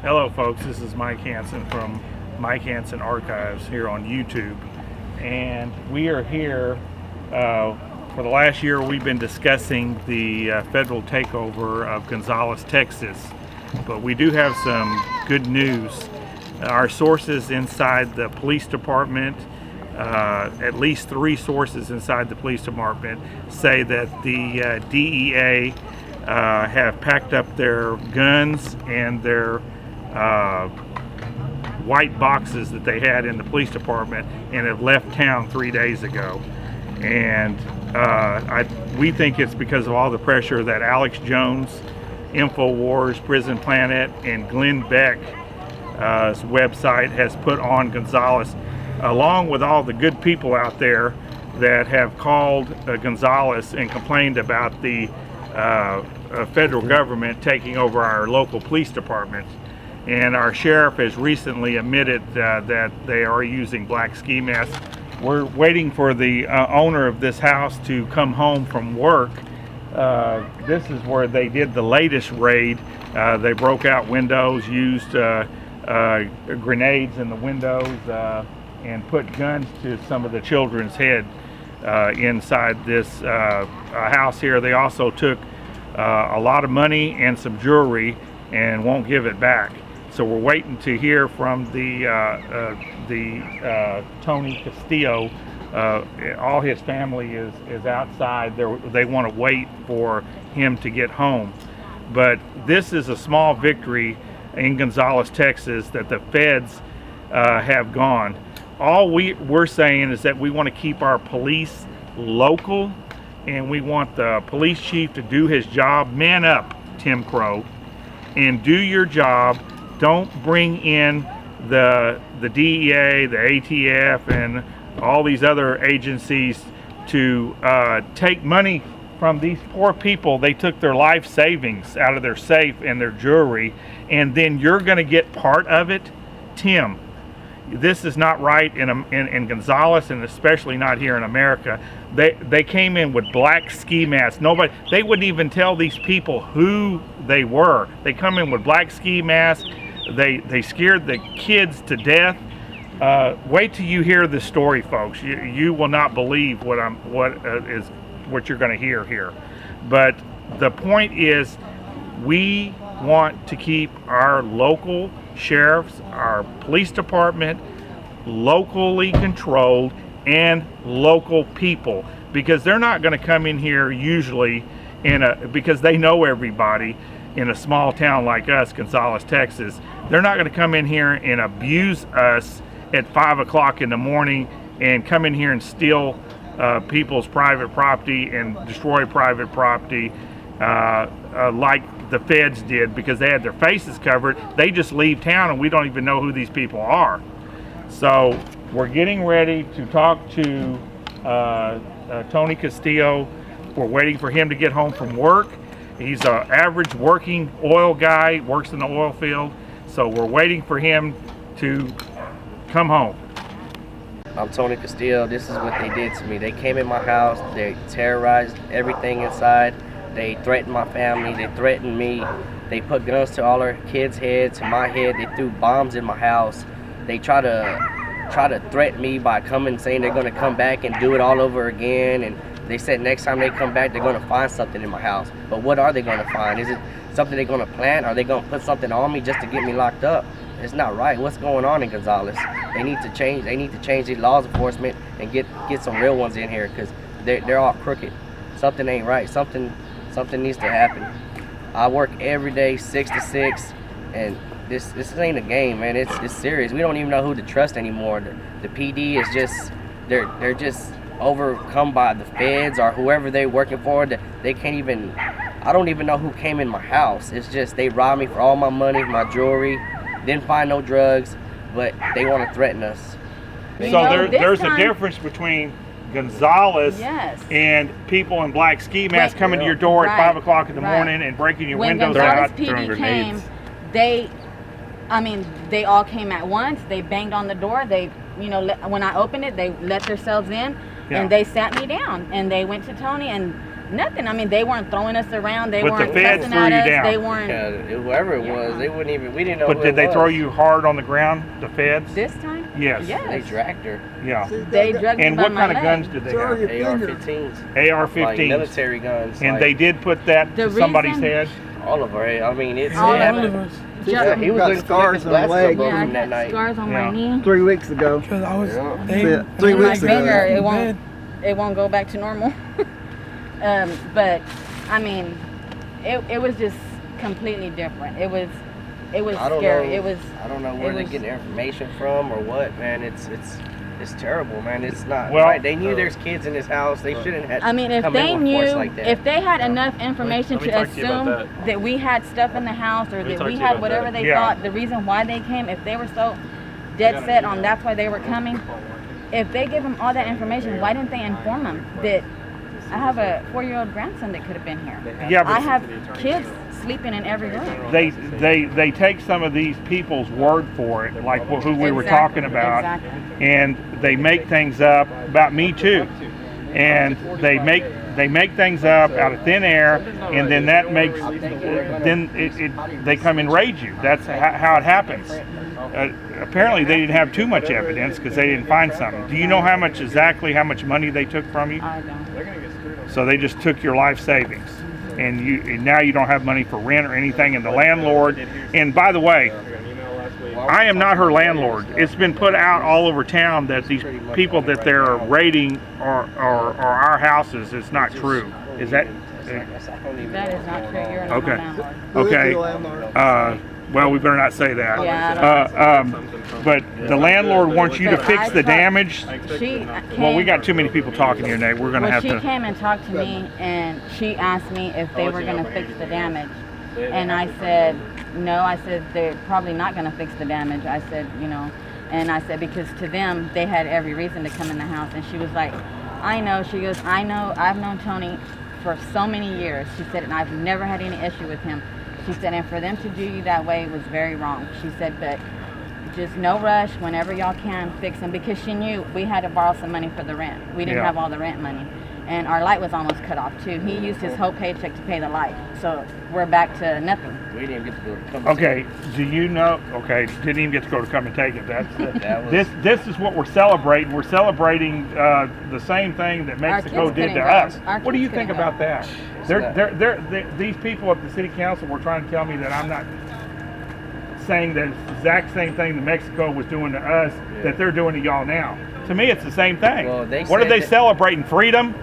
Hello folks, this is Mike Hanson from Mike Hanson Archives here on YouTube, and we are here for the last year. We've been discussing the federal takeover of Gonzales, Texas, but we do have some good news. Our sources inside the police department, at least 3 sources inside the police department, say that the DEA have packed up their guns and their white boxes that they had in the police department and have left town 3 days ago. And we think it's because of all the pressure that Alex Jones, InfoWars, Prison Planet, and Glenn Beck's website has put on Gonzales, along with all the good people out there that have called Gonzales and complained about the federal government taking over our local police departments. And our sheriff has recently admitted that they are using black ski masks. We're waiting for the owner of this house to come home from work. This is where they did the latest raid. They broke out windows, used grenades in the windows, and put guns to some of the children's head inside this house here. They also took a lot of money and some jewelry and won't give it back. So we're waiting to hear from the Tony Castillo. All his family is outside. They want to wait for him to get home. But this is a small victory in Gonzales, Texas, that the feds have gone. All we're saying is that we want to keep our police local, and we want the police chief to do his job. Man up, Tim Crow, and do your job. Don't bring in the DEA, the ATF, and all these other agencies to take money from these poor people. They took their life savings out of their safe and their jewelry, and then you're going to get part of it. Tim, this is not right in Gonzales, and especially not here in America. They came in with black ski masks. They wouldn't even tell these people who they were. They come in with black ski masks. They scared the kids to death. Wait till you hear this story, folks. You will not believe what you're going to hear here. But the point is, we want to keep our local sheriffs, our police department, locally controlled and local people, because they're not going to come in here usually because they know everybody. In a small town like us, Gonzales, Texas, they're not going to come in here and abuse us at 5 o'clock in the morning and come in here and steal people's private property and destroy private property like the feds did, because they had their faces covered. They just leave town and we don't even know who these people are. So we're getting ready to talk to Tony Castillo. We're waiting for him to get home from work. He's an average working oil guy, works in the oil field. So we're waiting for him to come home. I'm Tony Castillo. This is what they did to me. They came in my house, they terrorized everything inside. They threatened my family, they threatened me. They put guns to all our kids' heads, to my head. They threw bombs in my house. They try to threaten me by coming, saying they're gonna come back and do it all over again. And they said next time they come back, they're going to find something in my house. But what are they going to find? Is it something they're going to plant? Are they going to put something on me just to get me locked up? It's not right. What's going on in Gonzales? They need to change. They need to change the laws enforcement and get some real ones in here, because they're all crooked. Something ain't right. Something needs to happen. I work every day 6 to 6, and this ain't a game, man. It's serious. We don't even know who to trust anymore. The PD is just they're just overcome by the feds or whoever they're working for. They can't even, I don't even know who came in my house. It's just they robbed me for all my money, my jewelry, didn't find no drugs, but they want to threaten us. So there's a difference between Gonzales and people in black ski masks coming to your door at 5 o'clock in the morning and breaking your windows out. When Gonzales PD came, they all came at once. They banged on the door. When I opened it, they let themselves in. Yeah. And they sat me down, and they went to Tony, and Nothing. I mean, they weren't throwing us around. They But the weren't feds cussing threw at you us. down. They weren't. Yeah, whoever it was, they wouldn't even. We didn't know. But who did it they was. throw you hard on the ground, the feds? This time? Yes. Yes. They dragged her. Yeah. They drugged me And by what my kind of leg. guns did they have? AR-15s. AR-15s. Like military guns. And like, they did put that The to somebody's reason- head? all of her. I mean, it's. All it of happened. us. Yeah, he was got looking for scars his on her glasses leg. above Yeah, I him that had night. scars on Yeah. my knee. 3 weeks ago. Because I was, Yeah. they, 3 And my weeks finger, ago. it won't go back to normal. But I mean, it was just completely different. It was I don't scary. know. It was. I don't know where it they was- get their information from or what, man. It's terrible, man. It's not Well- right. They knew there's kids in this house. They shouldn't have. I mean, if come they in with force knew, like that. if they had enough information Let me to talk to you about assume that we had stuff in the house or Let me that talk we to you had about whatever that. they Yeah. thought, the reason why they came, if they were so dead set on that's why they were coming, if they give them all that information, why didn't they inform them that I have a 4-year-old grandson that could have been here? Yeah, but I have kids sleeping in every room. they take some of these people's word for it, like who we were Exactly, talking about, exactly. and they make things up about me too, and they make things up out of thin air, and then that makes they come and raid you. That's how it happens. Apparently, they didn't have too much evidence because they didn't find something. Do you know exactly how much money they took from you? I don't. So they just took your life savings, and now you don't have money for rent or anything. And the landlord, and by the way, I am not her landlord. It's been put out all over town that these people that they're raiding are our houses. It's not true. Is that? That is not true. You're not Okay. my landlord. Okay. Well, we better not say that. Yeah, But the landlord wants you to fix the damage. She Well, we came- got too many people talking here, Nate. We're gonna Well, have she to. came and talked to me, and she asked me if they were going to fix the damage. And I said, no. I said, they're probably not going to fix the damage. I said, and I said, because to them, they had every reason to come in the house. And she was like, I know. She goes, I know. I've known Tony for so many years. She said, and I've never had any issue with him. She said, and for them to do you that way was very wrong. She said, but just no rush. Whenever y'all can, fix them. Because she knew we had to borrow some money for the rent. We didn't Yeah. have all the rent money. And our light was almost cut off, too. He used his whole paycheck to pay the light. So we're back to nothing. we didn't get to go to come. Okay. Do you know? Okay. Didn't even get to go to come and take it. That's That was- this is what we're celebrating. We're celebrating the same thing that Mexico kids did to couldn't us. go. Our What do you kids think couldn't about go. that? These people at the city council were trying to tell me that I'm not saying that it's the exact same thing that Mexico was doing to us that they're doing to y'all now. To me, it's the same thing. Well, they what are said they that- celebrating? Freedom?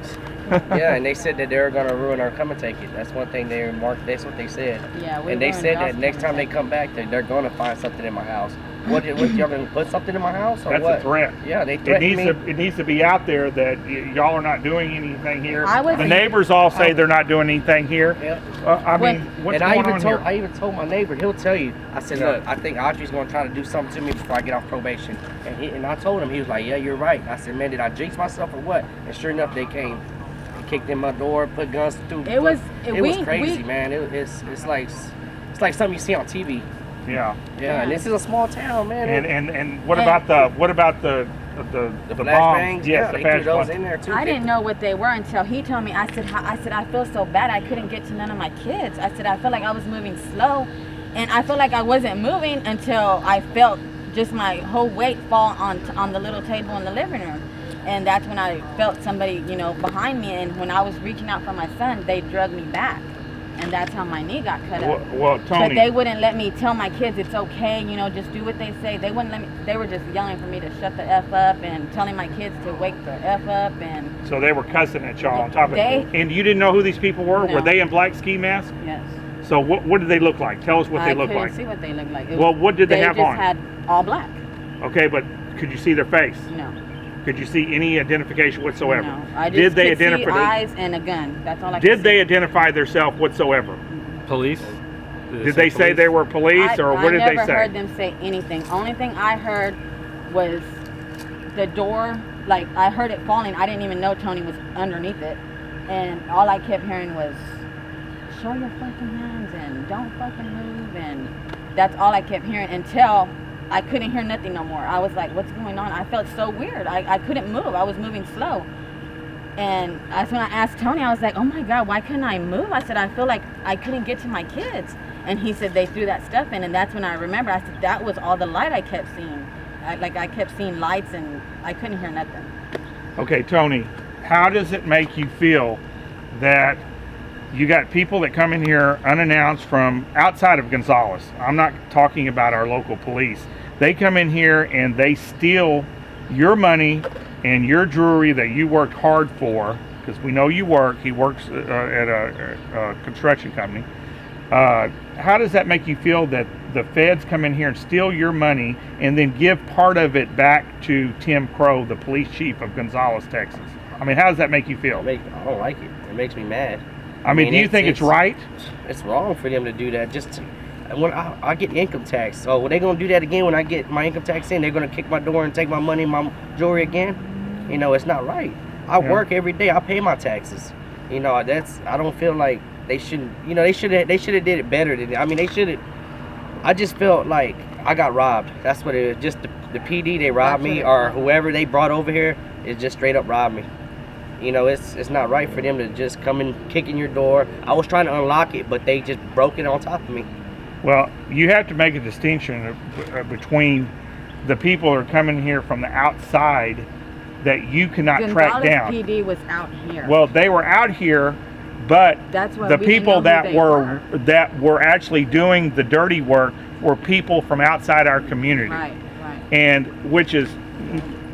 Yeah, and they said that they were going to ruin our come and take it. That's one thing they remarked. That's what they said. Yeah, we And they ruined said y'all's that next come time they and come back, they're going to find something in my house. What y'all going to put something in my house or That's what? a threat. Yeah, they It threatened me. it needs to be out there that y'all are not doing anything here. I was- The neighbors all say they're not doing anything here. Yeah. I When- mean, what's And I going even on told here? I even told my neighbor. He'll tell you. I said, Yeah. look, I think Audrey's going to try to do something to me before I get off probation. And I told him. He was like, yeah, you're right. I said, man, did I jinx myself or what? And sure enough, they came. They kicked in my door, put guns through. It was- It was crazy, man. It's like something you see on TV. Yeah. Yeah, and this is a small town, man. And what about the the bombs? flashbangs, Yes, the they threw those flashbangs. in there too. I didn't know what they were until he told me. I said, I feel so bad. I couldn't get to none of my kids. I said, I felt like I was moving slow, and I felt like I wasn't moving until I felt just my whole weight fall on the little table in the living room. And that's when I felt somebody, behind me. And when I was reaching out for my son, they drugged me back. And that's how my knee got cut up. Well, Tony. But they wouldn't let me tell my kids it's okay, just do what they say. They wouldn't let me. They were just yelling for me to shut the F up and telling my kids to wake the F up. And So they were cussing at y'all on top of They- it. And you didn't know who these people were? No. Were they in black ski masks? yes. So what did they look like? Tell us what they look couldn't like. see what they looked like. Well, what did they have just on? had all black. Okay, but could you see their face? No. Could you see any identification whatsoever? No. I just Did they could see identify? eyes and a gun. That's all I could Did see. they identify themselves whatsoever? Police? Did they say they were police, or what did they I never say? heard them say anything. Only thing I heard was the door. Like, I heard it falling. I didn't even know Tony was underneath it. And all I kept hearing was, show your fucking hands and don't fucking move. And that's all I kept hearing until I couldn't hear nothing no more. I was like, what's going on? I felt so weird. I couldn't move. I was moving slow. And that's when I asked Tony, I was like, oh my God, why couldn't I move? I said, I feel like I couldn't get to my kids. And he said they threw that stuff in, and that's when I remember. I said, that was all the light I kept seeing. I kept seeing lights, and I couldn't hear nothing. Okay, Tony, how does it make you feel that you got people that come in here unannounced from outside of Gonzales? I'm not talking about our local police. They come in here and they steal your money and your jewelry that you worked hard for, because we know you work. He works at a construction company. How does that make you feel that the feds come in here and steal your money and then give part of it back to Tim Crow, the police chief of Gonzales, Texas? I mean, how does that make you feel? I don't like it. It makes me mad. I mean, do you think it's right? It's wrong for them to do that. When I get income tax, so when they gonna do that again when I get my income tax in, they're gonna kick my door and take my money, my jewelry again. You know, it's not right. I work every day. I pay my taxes. You know, I don't feel like they shouldn't. You know, they should have did it better than. I mean, they should have. I just felt like I got robbed. That's what it is. Just the PD, they robbed me, or whoever they brought over here is just straight up robbed me. You know, it's not right for them to just come and kick in your door. I was trying to unlock it, but they just broke it on top of me. Well, you have to make a distinction between the the people are coming here from the outside that you cannot track down. PD was out here. Well, they were out here, but That's why the we people didn't know that were actually doing the dirty work were people from outside our community. Right. And which is,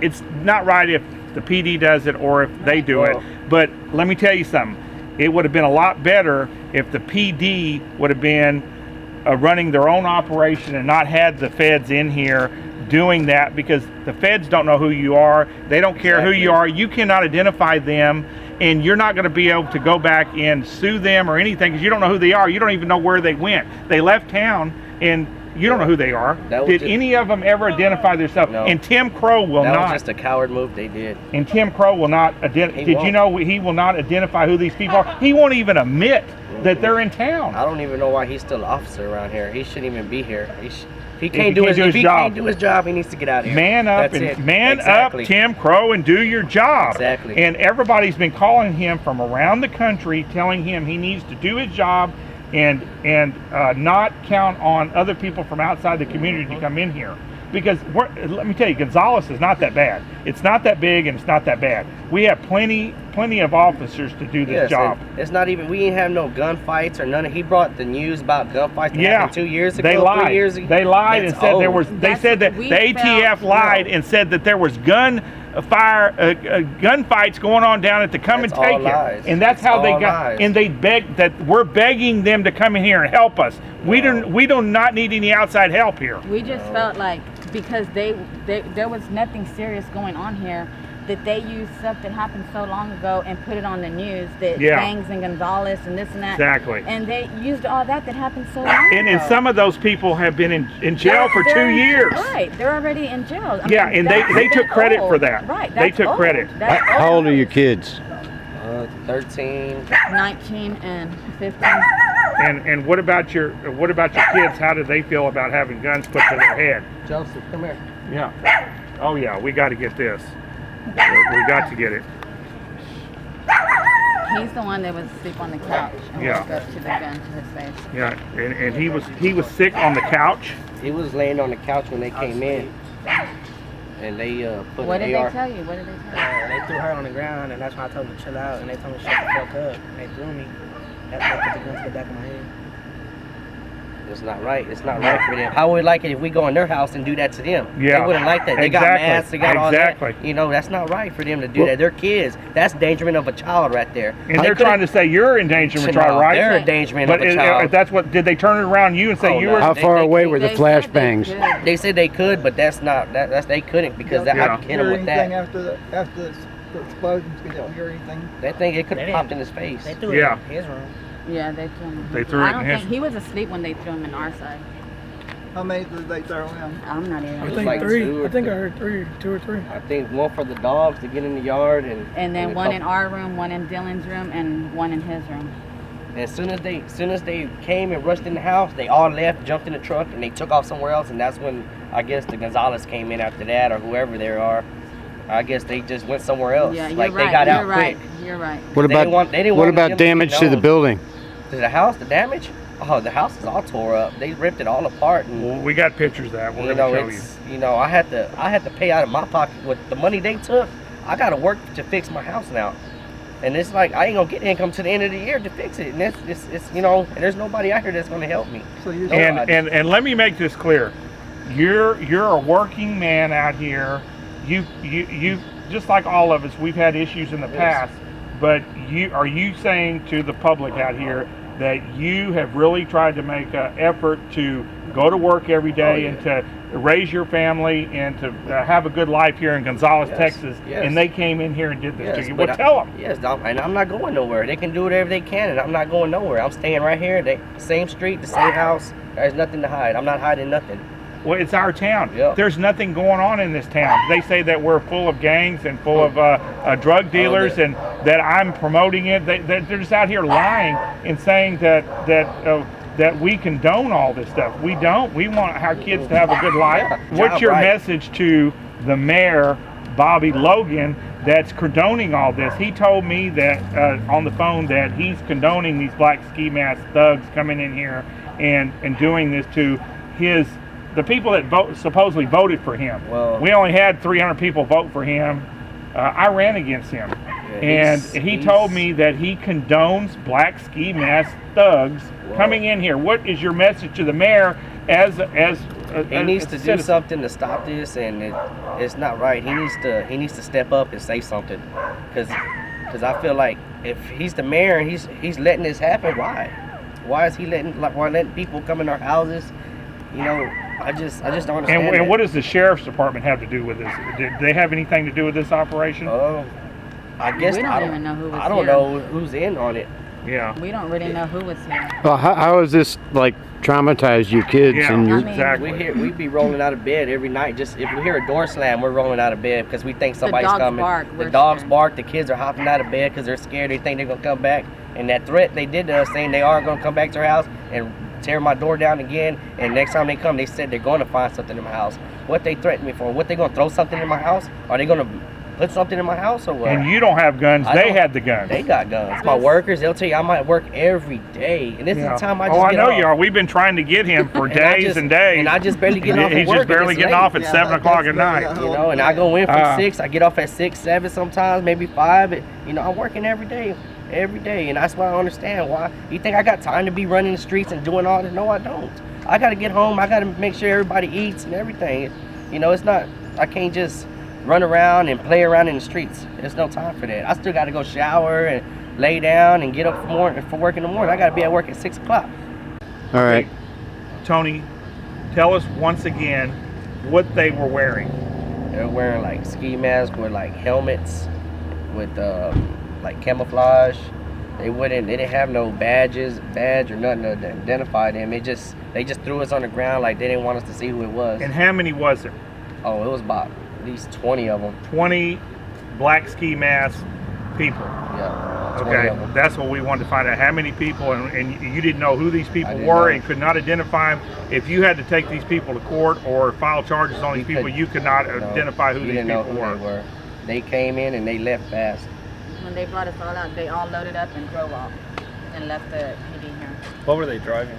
it's not right if the PD does it or if they do it. But let me tell you something. It would have been a lot better if the PD would have been running their own operation and not had the feds in here doing that, because the feds don't know who you are. They don't care who you are. You cannot identify them, and you're not going to be able to go back and sue them or anything because you don't know who they are. You don't even know where they went. They left town, and you don't know who they are. Did any of them ever identify themselves? No. And Tim Crow will not. That was just a coward move they did. And Tim Crow will not identify. Did you know he will not identify who these people are? He won't even admit that they're in town. I don't even know why he's still an officer around here. He shouldn't even be here. He can't do his job, he needs to get out of here. Man up up, Tim Crow, and do your job. Exactly. And everybody's been calling him from around the country, telling him he needs to do his job and not count on other people from outside the community to come in here. Because let me tell you, Gonzales is not that bad. It's not that big, and it's not that bad. We have plenty of officers to do this job. It's not even. We didn't have no gunfights or none. He brought the news about gunfights that happened 2 years ago. They lied. 3 years ago. They lied and said there was. They said that the ATF lied and said that there was gunfights going on down at the Come and Take It, and that's how they got. And they begged that we're begging them to come in here and help us. We do not need any outside help here. We just felt like, because there was nothing serious going on here, that they used stuff that happened so long ago and put it on the news, that gangs in Gonzales and this and that. Exactly. And they used all that happened so long ago. And some of those people have been in jail for 2 years. Right, they're already in jail. And they took credit for that. Right, they took credit. How old are your kids? 13, 19, and 15. And what about your kids? How do they feel about having guns put to their head? Joseph, come here. Yeah. Oh yeah, we got to get this. We got to get it. He's the one that was asleep on the couch and woke up to the gun to his face. Yeah, and he was sick on the couch. He was laying on the couch when they came in, and they put What an did AR. they tell you? What did they tell you? They threw her on the ground, and that's when I told them to chill out, and they told me to shut the fuck up. And they threw me. That's when I put the gun to the back of my head. It's not right. It's not right for them. How would like it if we go in their house and do that to them? Yeah. They wouldn't like that. They got masks. They got all that. You know, that's not right for them to do that. They're kids. That's endangerment of a child right there. And they're trying to say you're endangerment of a child, right? They're endangerment of a child. That's what. Did they turn it around you and say you were? How far away were the flashbangs? They said they could, but that's not. That's they couldn't, because I could hit them with that. After the explosions, you don't hear anything. They think it could have popped in his face. They threw it in his room. Yeah, they threw him. They threw it in his. I don't think he was asleep when they threw him in our side. How many did they throw in? I'm not even. I think like 3. I think I heard 3, 2 or 3. I think one for the dogs to get in the yard, and then one in our room, one in Dylan's room, and one in his room. And as soon as they came and rushed in the house, they all left, jumped in the truck, and they took off somewhere else. And that's when I guess the Gonzales came in after that, or whoever they are. I guess they just went somewhere else. Yeah, you're like right. they got you're out right. quick. You're right. What They didn't about want- they didn't what want about them to be damage to the known. building? To the house, the damage? Oh, the house is all tore up. They ripped it all apart, and Well, we got pictures of that. We're you going know, to show you. it's I had to pay out of my pocket with the money they took. I got to work to fix my house now, and it's like I ain't gonna get income to the end of the year to fix it, and it's and there's nobody out here that's gonna help me. So you And let me make this clear. You're a working man out here. You just like all of us, we've had issues in the past, but are you saying to the public out here that you have really tried to make an effort to go to work every day and to raise your family and to have a good life here in Gonzales, Texas, and they came in here and did this to you? Well, tell them. Yes, and I'm not going nowhere. They can do whatever they can, and I'm not going nowhere. I'm staying right here, same street, the same house. There's nothing to hide. I'm not hiding nothing. Well, it's our town. Yep. There's nothing going on in this town. They say that we're full of gangs and full of drug dealers, and that I'm promoting it. They're just out here lying and saying that we condone all this stuff. We don't. We want our kids to have a good life. What's your message to the mayor, Bobby Logan, that's condoning all this? He told me that on the phone that he's condoning these black ski mask thugs coming in here and doing this to the people that supposedly voted for him. Well, we only had 300 people vote for him. I ran against him, and he told me that he condones black ski mask thugs coming in here. What is your message to the mayor as he needs to do something to stop this, and it's not right. He needs to step up and say something, because I feel like if he's the mayor and he's letting this happen, why is he letting people come in our houses? I just don't understand. And what does the sheriff's department have to do with this? Did they have anything to do with this operation? I guess we don't even know who was I don't here. know who's in on it. Yeah. We don't really know who was here. Well, how has this like traumatized your kids? Yeah, and your exactly. We be rolling out of bed every night. Just if we hear a door slam, we're rolling out of bed because we think somebody's coming. The dogs bark. The kids are hopping out of bed because they're scared. They think they're gonna come back. And that threat they did to us, saying they are gonna come back to our house and tear my door down again. And next time they come, they said they're going to find something in my house. What they threatened me for? What they gonna throw something in my house? Are they gonna put something in my house or what? And you don't have guns. They had the guns. They got guns. My workers, they'll tell you I might work every day, and this is the time I just I get know off. you are. We've been trying to get him for days and days. And I just barely get off. He's work just barely getting off at 7 o'clock at night. And I go in for 6. I get off at 6, 7 sometimes, maybe 5. But, I'm working every day, and that's why I don't understand why. You think I got time to be running the streets and doing all this? No, I don't. I got to get home. I got to make sure everybody eats and everything. It's not. I can't just run around and play around in the streets. There's no time for that. I still got to go shower and lay down and get up for work in the morning. I got to be at work at 6 o'clock. All right. Tony, tell us once again what they were wearing. They're wearing like ski masks with like helmets with like camouflage. They didn't have no badge or nothing to identify them. They just threw us on the ground like they didn't want us to see who it was. And how many was there? Oh, it was about at least 20 of them. 20 black ski mask people. Yeah. Okay, that's what we wanted to find out. How many people, and you didn't know who these people were and could not identify them. If you had to take these people to court or file charges on these people, you could not identify who these people were. They came in and they left fast. When they brought us all out, they all loaded up and drove off and left the PD here. What were they driving?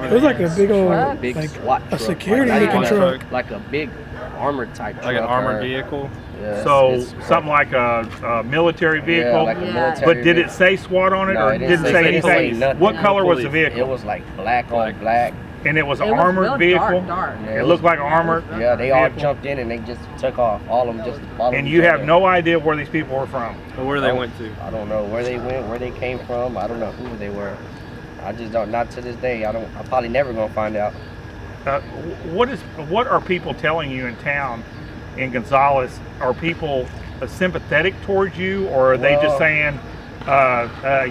It was like a big old, big SWAT truck, a security looking truck. Like a big armored type truck. Like an armored vehicle? Yeah, so something like a military vehicle? Yeah, like a military But did it say SWAT on it, or didn't say anything? What color was the vehicle? It was like black on black. And it was an armored vehicle? Dark. It looked like armored? Yeah, they all jumped in and they just took off. All of them just followed. And you have no idea where these people were from? Or where they went to? I don't know where they went, where they came from. I don't know who they were. I just don't. Not to this day. I'm probably never gonna find out. What are people telling you in town, in Gonzales? Are people sympathetic towards you, or are they just saying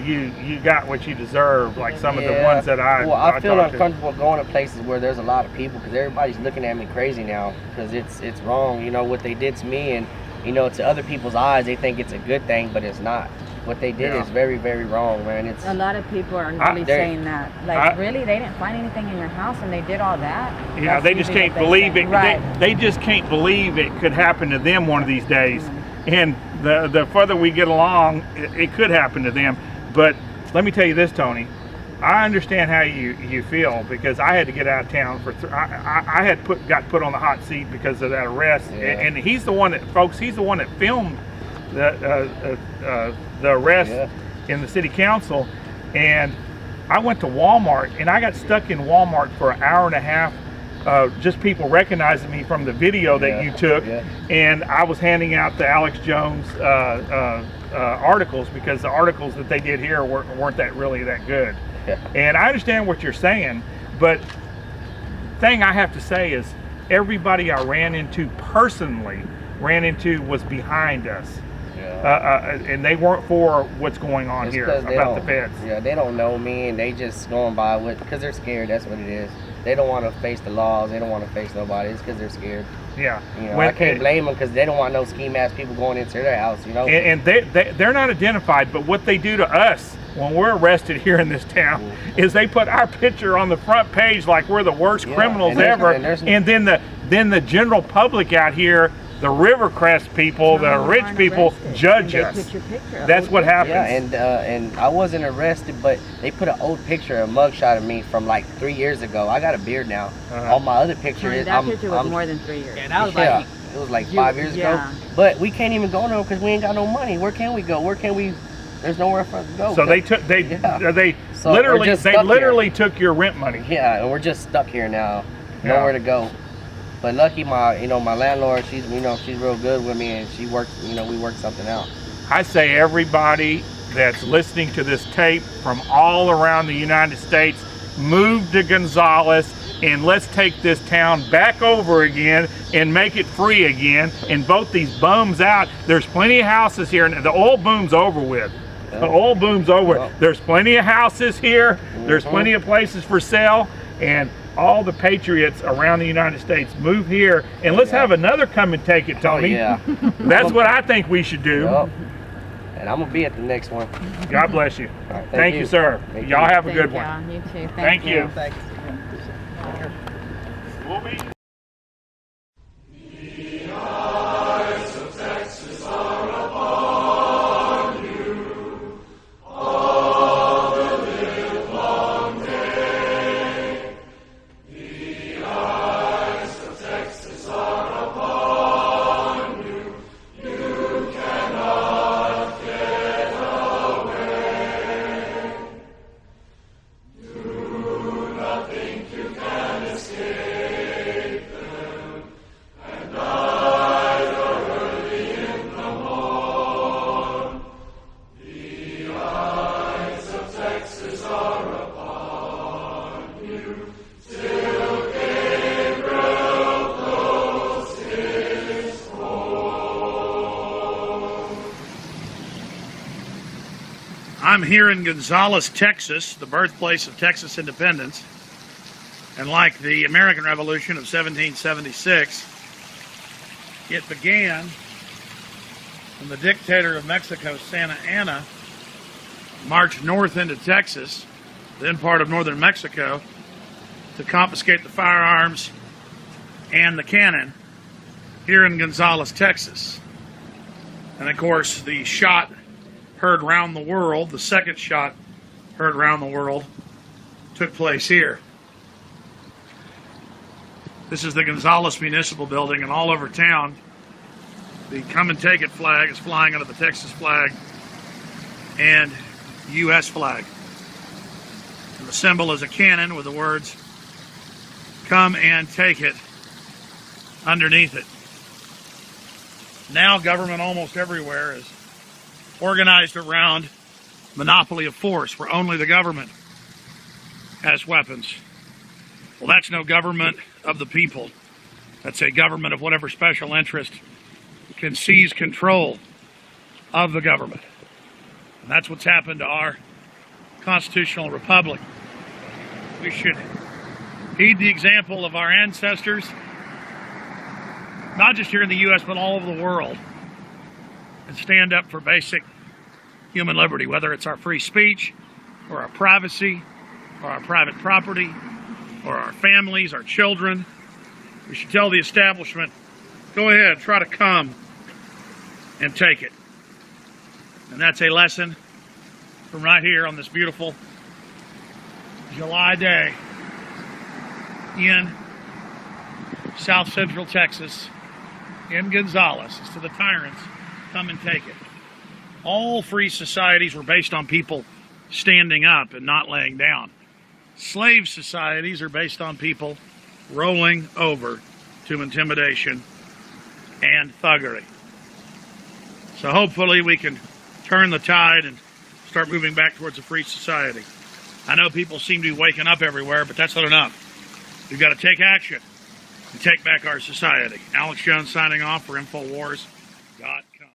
you got what you deserve, like some of the ones that I feel uncomfortable going to places where there's a lot of people because everybody's looking at me crazy now because it's wrong. What they did to me, and to other people's eyes they think it's a good thing, but it's not. What they did Yeah. is very, very wrong, man. It's A lot of people are really they're- saying that. Like, really, they didn't find anything in your house and they did all that? Yeah, That's they just usually can't what they believe say. it. Right. They just can't believe it could happen to them one of these days. And the further we get along, it could happen to them. But let me tell you this, Tony. I understand how you feel, because I had to get out of town for I had got put on the hot seat because of that arrest. Yeah. And he's the one that, folks, he's the one that filmed the arrest in the city council. And I went to Walmart and I got stuck in Walmart for an hour and a half. Just people recognizing me from the video that you took, and I was handing out the Alex Jones articles, because the articles that they did here weren't that really that good. And I understand what you're saying, but thing I have to say is everybody I ran into personally was behind us. And they weren't for what's going on It's here 'cause they about the don't- feds. Yeah, they don't know me, and they just going by with, because they're scared. That's what it is. They don't want to face the laws. They don't want to face nobody. It's because they're scared. Yeah. You know, I can't blame them, because they don't want no scheme ass people going into their house. You know. And they're not identified, but what they do to us when we're arrested here in this town is they put our picture on the front page like we're the worst criminals ever, and then the general public out here, the Rivercrest people, the rich people, judge us. That's what happens. Yeah, and I wasn't arrested, but they put an old picture, a mugshot of me from like 3 years ago. I got a beard now. All my other pictures, That picture was more than 3 years. Yeah, that was like it was like 5 years ago. But we can't even go now because we ain't got no money. Where can we go? Where can we? There's nowhere for us to go. So they literally took your rent money. Yeah, and we're just stuck here now, nowhere to go. But lucky, my landlord, she's real good with me, and she worked. We worked something out. I say everybody that's listening to this tape from all around the United States, move to Gonzales, and let's take this town back over again and make it free again, and vote these bums out. There's plenty of houses here, and the oil boom's over with. The oil boom's over. There's plenty of houses here. There's plenty of places for sale, and all the patriots around the United States move here, and let's have another come and take it, Tony. That's what I think we should do. And I'm gonna be at the next one. God bless you. Right, thank you, sir. Y'all have a good one. You too. Thank you. Thanks. We'll be I'm here in Gonzales, Texas, the birthplace of Texas independence. And like the American Revolution of 1776, it began when the dictator of Mexico, Santa Anna, marched north into Texas, then part of northern Mexico, to confiscate the firearms and the cannon here in Gonzales, Texas. And of course, the shot heard round the world, the second shot heard round the world, took place here. This is the Gonzales Municipal Building, and all over town, the Come and Take It flag is flying under the Texas flag and U.S. flag. And the symbol is a cannon with the words, "Come and Take It," underneath it. Now government almost everywhere is organized around monopoly of force, where only the government has weapons. Well, that's no government of the people. That's a government of whatever special interest can seize control of the government. And that's what's happened to our constitutional republic. We should heed the example of our ancestors, not just here in the U.S., but all over the world, and stand up for basic human liberty, whether it's our free speech or our privacy or our private property or our families, our children. We should tell the establishment, go ahead, try to come and take it. And that's a lesson from right here on this beautiful July day in South Central Texas, in Gonzales. It's to the tyrants, come and take it. All free societies were based on people standing up and not laying down. Slave societies are based on people rolling over to intimidation and thuggery. So hopefully we can turn the tide and start moving back towards a free society. I know people seem to be waking up everywhere, but that's not enough. We've got to take action and take back our society. Alex Jones signing off for InfoWars.